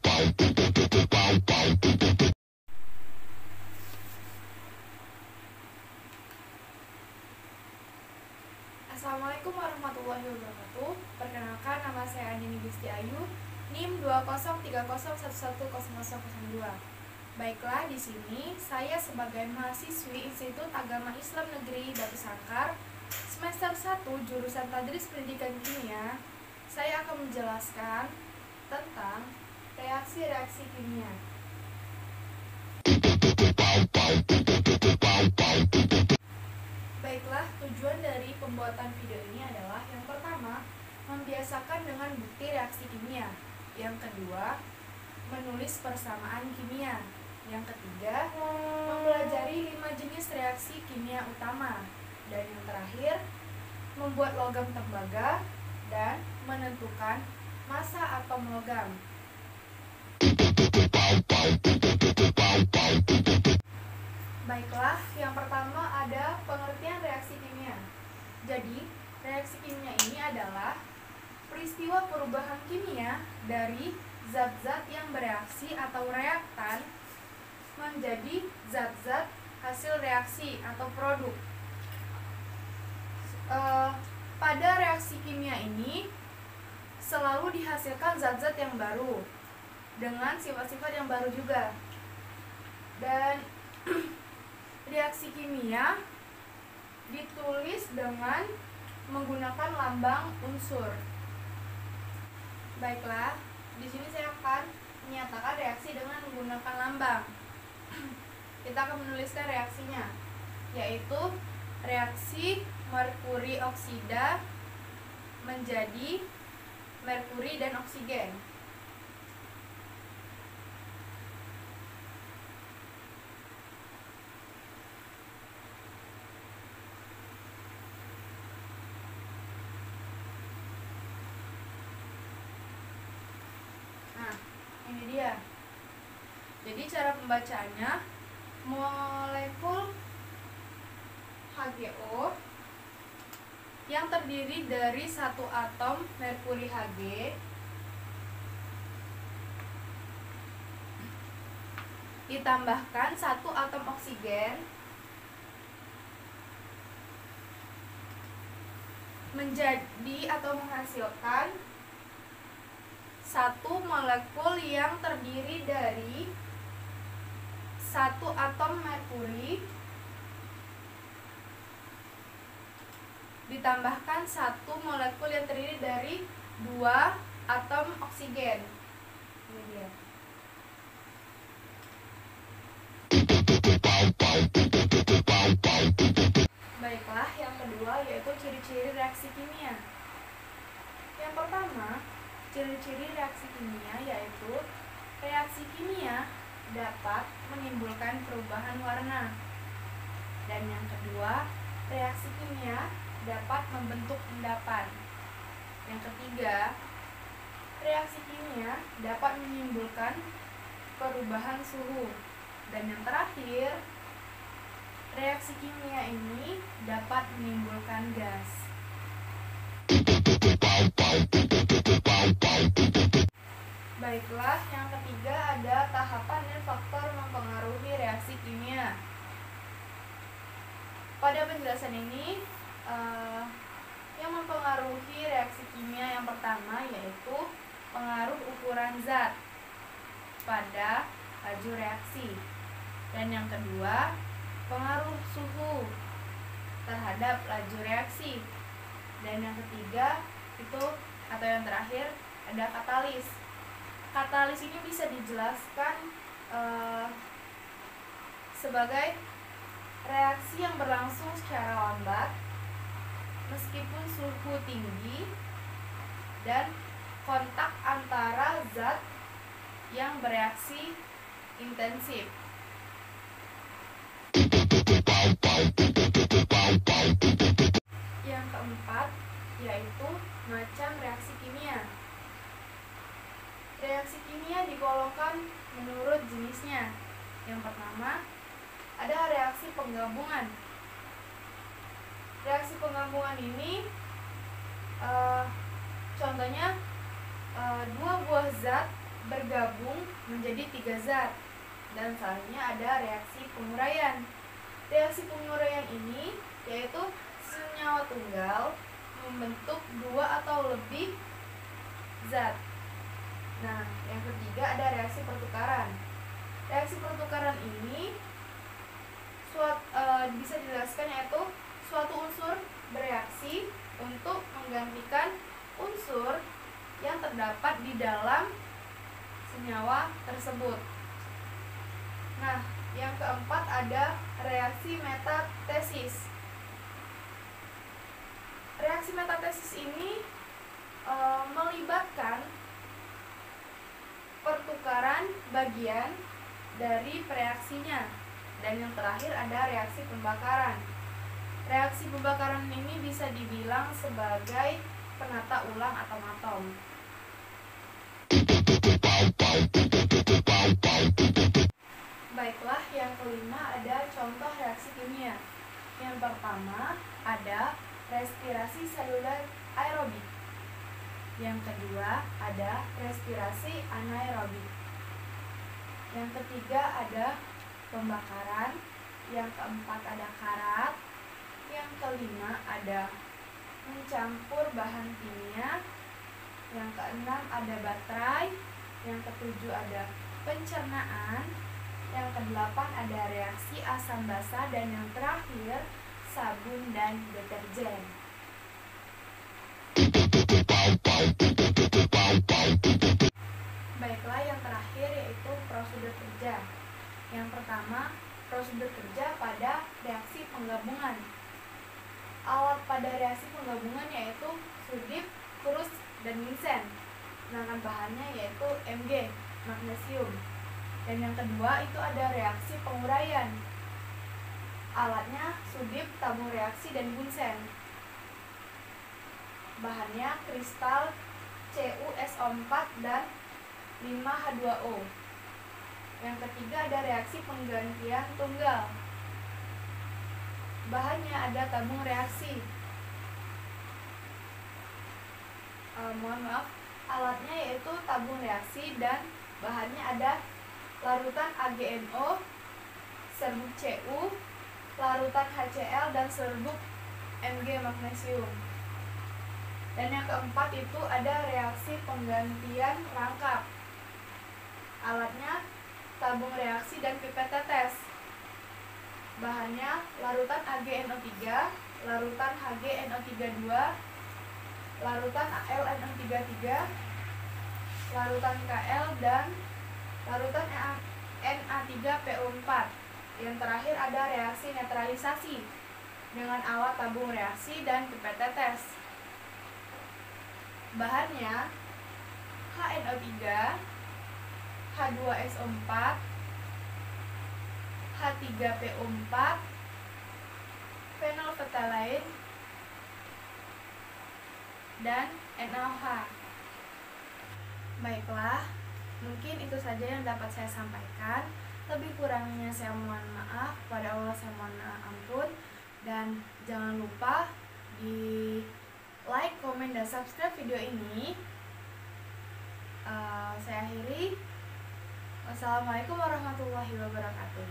Assalamualaikum warahmatullahi wabarakatuh. Perkenalkan, nama saya Andini Gusti Ayu, NIM 203011002. Baiklah, di sini saya sebagai mahasiswi Institut Agama Islam Negeri Batu Sangkar semester 1 jurusan Tadris Pendidikan Kimia, saya akan menjelaskan tentang reaksi-reaksi kimia. Baiklah, tujuan dari pembuatan video ini adalah yang pertama, membiasakan dengan bukti reaksi kimia. Yang kedua, menulis persamaan kimia. Yang ketiga, mempelajari 5 jenis reaksi kimia utama. Dan yang terakhir, membuat logam tembaga dan menentukan massa atom logam. Baiklah, yang pertama ada pengertian reaksi kimia. Jadi, reaksi kimia ini adalah peristiwa perubahan kimia dari zat-zat yang bereaksi atau reaktan menjadi zat-zat hasil reaksi atau produk. Pada reaksi kimia ini selalu dihasilkan zat-zat yang baru dengan sifat-sifat yang baru juga. Dan reaksi kimia ditulis dengan menggunakan lambang unsur. Baiklah, di sini saya akan menyatakan reaksi dengan menggunakan lambang. Kita akan menuliskan reaksinya, yaitu reaksi merkuri oksida menjadi merkuri dan oksigen. Nah, ini dia. Jadi cara pembacaannya, molekul HgO yang terdiri dari satu atom merkuri Hg ditambahkan satu atom oksigen menjadi atau menghasilkan satu molekul yang terdiri dari satu atom merkuri ditambahkan satu molekul yang terdiri dari dua atom oksigen. Ini dia. Baiklah, yang kedua yaitu ciri-ciri reaksi kimia. Yang pertama, ciri-ciri reaksi kimia yaitu reaksi kimia dapat menimbulkan perubahan warna. Dan yang kedua, reaksi kimia dapat membentuk endapan. Yang ketiga, reaksi kimia dapat menimbulkan perubahan suhu. Dan yang terakhir, reaksi kimia ini dapat menimbulkan gas. Baiklah, yang ketiga ada tahapan dan faktor mempengaruhi reaksi kimia. Pada penjelasan ini, yang mempengaruhi reaksi kimia yang pertama yaitu pengaruh ukuran zat pada laju reaksi. Dan yang kedua, pengaruh suhu terhadap laju reaksi. Dan yang ketiga itu atau yang terakhir ada katalis. Katalis ini bisa dijelaskan sebagai reaksi yang berlangsung secara lambat meskipun suhu tinggi dan kontak antara zat yang bereaksi intensif. Yang keempat yaitu macam reaksi kimia. Reaksi kimia digolongkan menurut jenisnya. Yang pertama, ada reaksi penggabungan. Reaksi penggabungan ini contohnya dua buah zat bergabung menjadi 3 zat, dan selanjutnya ada reaksi penguraian. Reaksi penguraian ini yaitu senyawa tunggal membentuk 2 atau lebih zat. Nah, yang ketiga ada reaksi pertukaran. Reaksi pertukaran ini bisa dijelaskan yaitu suatu unsur bereaksi untuk menggantikan unsur yang terdapat di dalam senyawa tersebut. Nah, yang keempat ada reaksi metatesis. Reaksi metatesis ini melibatkan pertukaran bagian dari preaksinya. Dan yang terakhir ada reaksi pembakaran. Reaksi pembakaran ini bisa dibilang sebagai penata ulang atom-atom. Baiklah, yang kelima ada contoh reaksi kimia. Yang pertama ada respirasi seluler aerobik. Yang kedua ada respirasi anaerobik. Yang ketiga ada pembakaran. Yang keempat ada karat. Yang kelima ada mencampur bahan kimia. Yang keenam ada baterai. Yang ketujuh ada pencernaan. Yang kedelapan ada reaksi asam basa. Dan yang terakhir sabun dan deterjen. Baiklah, yang terakhir yaitu prosedur kerja. Yang pertama, prosedur kerja pada reaksi penggabungan. Alat pada reaksi penggabungan yaitu sudip, kurus, dan ginseng. Sedangkan bahannya yaitu Mg, magnesium. Dan yang kedua itu ada reaksi penguraian. Alatnya sudip, tabung reaksi, dan ginseng. Bahannya kristal CuSO4 dan 5H2O. Yang ketiga ada reaksi penggantian tunggal. Bahannya ada tabung reaksi. Alatnya yaitu tabung reaksi dan bahannya ada larutan AgNO, serbuk Cu, larutan HCl, dan serbuk Mg magnesium. Dan yang keempat itu ada reaksi penggantian rangkap. Alatnya tabung reaksi dan pipet tetes. Bahannya larutan AgNO3, larutan HgNO32, larutan AlNO33, larutan Kl, dan larutan Na3PO4. Yang terakhir ada reaksi netralisasi dengan alat tabung reaksi dan pipet tetes. Bahannya HNO3, H2SO4, H3PO4, phenolphthalein, dan NaOH. Baiklah, mungkin itu saja yang dapat saya sampaikan. Lebih kurangnya saya mohon maaf, pada Allah saya mohon ampun. Dan jangan lupa di like, komen, dan subscribe video ini. Saya akhiri. Wassalamualaikum warahmatullahi wabarakatuh.